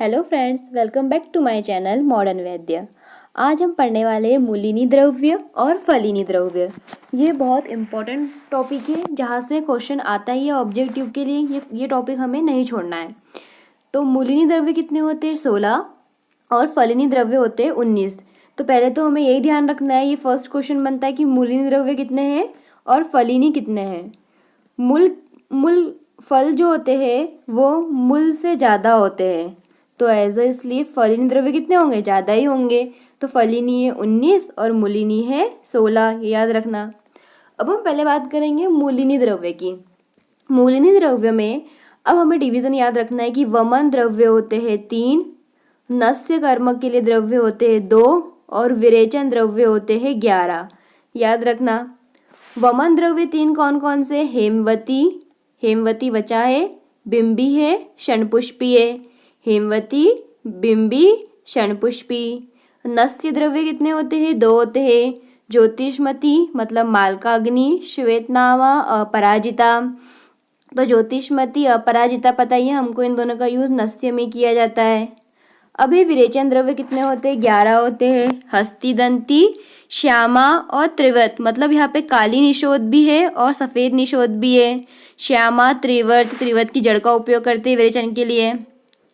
Hello friends, welcome back to my channel modern Vaidya. आज हम पढ़ने वाले हैं मूलिनी द्रव्य और फलिनी द्रव्य। ये बहुत इम्पोर्टेंट टॉपिक है जहाँ से क्वेश्चन आता ही है ऑब्जेक्टिव के लिए। ये टॉपिक हमें नहीं छोड़ना है। तो मूलिनी द्रव्य कितने होते हैं? 16 और फलिनी द्रव्य होते हैं 19। तो पहले तो हमें यही ध्यान रखना है, ये फर्स्ट क्वेश्चन बनता है कि मूलिनी द्रव्य कितने हैं और फलिनी कितने हैं। मूल फल जो होते हैं वो मूल से ज़्यादा होते हैं, तो ऐसा इसलिए फलिनी द्रव्य कितने होंगे? ज़्यादा ही होंगे। तो फलिनी है 19 और मूलिनी है 16, ये याद रखना। अब हम पहले बात करेंगे मूलिनी द्रव्य की। मूलिनी द्रव्य में अब हमें डिवीज़न याद रखना है कि वमन द्रव्य होते हैं 3, नस्य कर्मक के लिए द्रव्य होते हैं 2 और विरेचन द्रव्य होते हैं 11। याद रखना। वमन द्रव्य 3 कौन कौन से? हेमवती बचा है, बिंबी है, शणपुष्पी है। हेमवती, बिंबी, शणपुष्पी। नस्य द्रव्य कितने होते हैं? 2 होते हैं। ज्योतिषमती मतलब मालकाग्नि, श्वेतनामा, अपराजिता। तो ज्योतिषमती, अपराजिता पता ही है हमको, इन दोनों का यूज नस्य में किया जाता है। अभी विरेचन द्रव्य कितने होते हैं? 11 होते हैं। हस्तिदंती, श्यामा और त्रिवत, मतलब यहाँ पे काली निशोध भी है और सफेद निशोध भी है। श्यामा, त्रिवत की जड़ का उपयोग करते हैं विरेचन के लिए।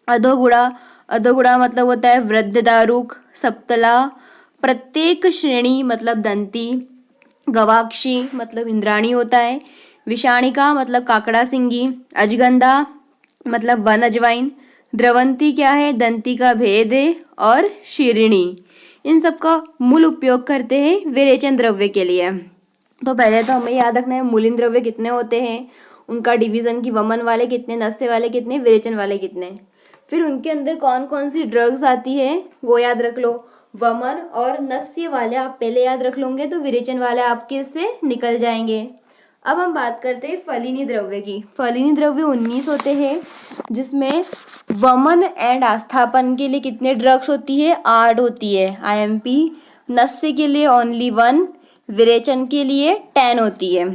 अधोगुणा मतलब होता है वृद्ध दारुक। सप्तला, प्रत्येक श्रेणी मतलब दंती। गवाक्षी मतलब इंद्राणी होता है। विषाणिका मतलब काकड़ा सिंगी। अजगंधा मतलब वन अजवाइन। द्रवंती क्या है? दंती का भेद है। और शीरिणी, इन सब का मूल उपयोग करते हैं विरेचन द्रव्य के लिए। तो पहले तो हमें याद रखना है मूलिन द्रव्य कितने होते हैं, उनका डिवीजन की वमन वाले कितने, नस्य वाले कितने, विरेचन वाले कितने। फिर उनके अंदर कौन कौन सी ड्रग्स आती है वो याद रख लो। वमन और नस्य वाले आप पहले याद रख लोगे तो विरेचन वाले आपके से निकल जाएंगे। अब हम बात करते हैं फलिनी द्रव्य की। फलिनी द्रव्य 19 होते हैं, जिसमें वमन एंड आस्थापन के लिए कितने ड्रग्स होती है? 8 होती है IMP। नस्य के लिए ओनली 1, विरेचन के लिए 10 होती है।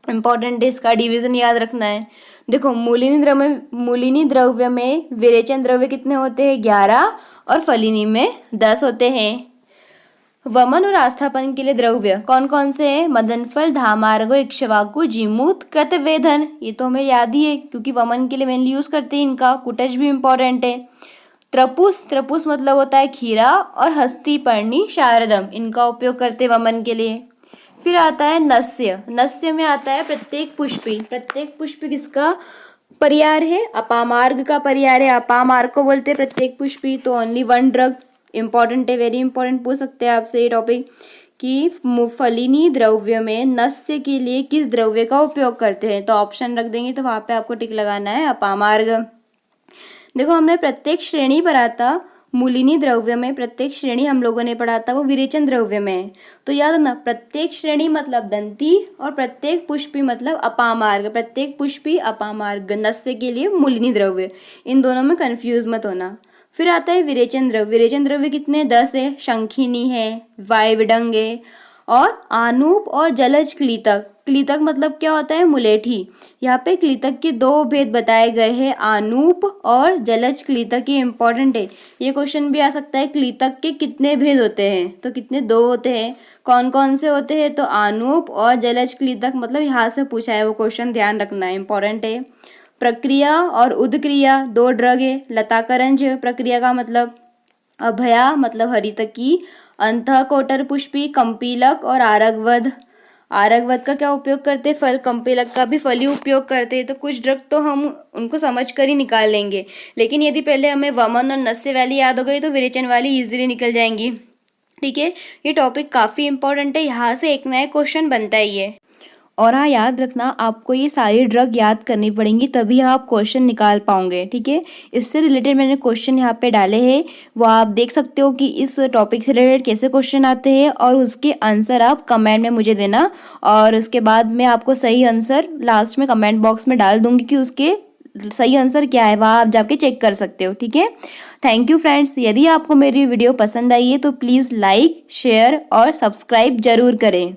इंपॉर्टेंट है, इसका डिवीजन याद रखना है। देखो मूलिनी द्रव्य में विरेचन द्रव्य कितने होते हैं? 11 और फलिनी में 10 होते हैं। वमन और आस्थापन के लिए द्रव्य कौन कौन से हैं? मदनफल, धामार्गो, इक्ष्वाकु, जीमूत, कृतवेधन। ये तो हमें याद ही है क्योंकि वमन के लिए मेनली यूज करते हैं इनका। कुटज भी इंपॉर्टेंट है। त्रपुस मतलब होता है खीरा। और हस्तिपर्णी, शारदम, इनका उपयोग करते हैं वमन के लिए। फिर आता है नस्य में आता है प्रत्येक पुष्पी किसका परियार है? अपामार्ग का परियार है। अपामार्ग को बोलते हैं प्रत्येक पुष्पी। तो ओनली 1 ड्रग इंपॉर्टेंट है, वेरी इंपॉर्टेंट, पूछ सकते हैं आपसे ये टॉपिक कि फलिनी द्रव्य में नस्य के लिए किस द्रव्य का उपयोग करते हैं। तो ऑप्शन रख देंगे तो वहां पे आपको टिक लगाना है अपामार्ग। देखो हमने प्रत्येक श्रेणी पढ़ा था। मूलिनी द्रव्य में प्रत्येक श्रेणी हम लोगों ने पढ़ा था वो विरेचन द्रव्य में है। तो याद रखना, प्रत्येक श्रेणी मतलब दंती और प्रत्येक पुष्पी मतलब अपामार्ग। प्रत्येक पुष्पी, अपामार्ग, नस्य के लिए मूलिनी द्रव्य, इन दोनों में कंफ्यूज मत होना। फिर आता है विरेचन द्रव्य। विरेचन द्रव्य कितने? 10 है। शंखिनी है, वायविडंग है, और आनूप और जलज क्लीतक। क्लीतक मतलब क्या होता है? मुलेठी। यहाँ पे क्लीतक के 2 भेद बताए गए हैं, आनूप और जलज क्लीतक। ये इंपॉर्टेंट है, ये क्वेश्चन भी आ सकता है। क्लीतक के कितने भेद होते हैं? तो कितने? 2 होते हैं। कौन कौन से होते हैं? तो आनूप और जलज क्लीतक, मतलब यहाँ से पूछा है वो क्वेश्चन, ध्यान रखना है, इंपॉर्टेंट है। प्रक्रिया और उदक्रिया 2 ड्रग है। लताकरंज प्रक्रिया का मतलब अभया मतलब हरितकी, अंतः कोटर पुष्पी, कंपीलक और आरगवध। आरगवध का क्या उपयोग करते हैं? फल। कंपीलक का भी फल ही उपयोग करते हैं। तो कुछ ड्रग तो हम उनको समझ कर ही निकाल लेंगे, लेकिन यदि पहले हमें वमन और नस्य वाली याद हो गई तो विरेचन वाली इजीली निकल जाएंगी। ठीक है, ये टॉपिक काफ़ी इंपॉर्टेंट है, यहाँ से एक नया क्वेश्चन बनता ही है। और हाँ, याद रखना आपको ये सारी ड्रग याद करनी पड़ेंगी, तभी आप क्वेश्चन निकाल पाओगे। ठीक है, इससे रिलेटेड मैंने क्वेश्चन यहाँ पे डाले हैं, वो आप देख सकते हो कि इस टॉपिक से रिलेटेड कैसे क्वेश्चन आते हैं, और उसके आंसर आप कमेंट में मुझे देना। और उसके बाद मैं आपको सही आंसर लास्ट में कमेंट बॉक्स में डाल दूंगी कि उसके सही आंसर क्या है, वहाँ आप जाके चेक कर सकते हो। ठीक है, थैंक यू फ्रेंड्स। यदि आपको मेरी वीडियो पसंद आई है तो प्लीज़ लाइक, शेयर और सब्सक्राइब जरूर करें।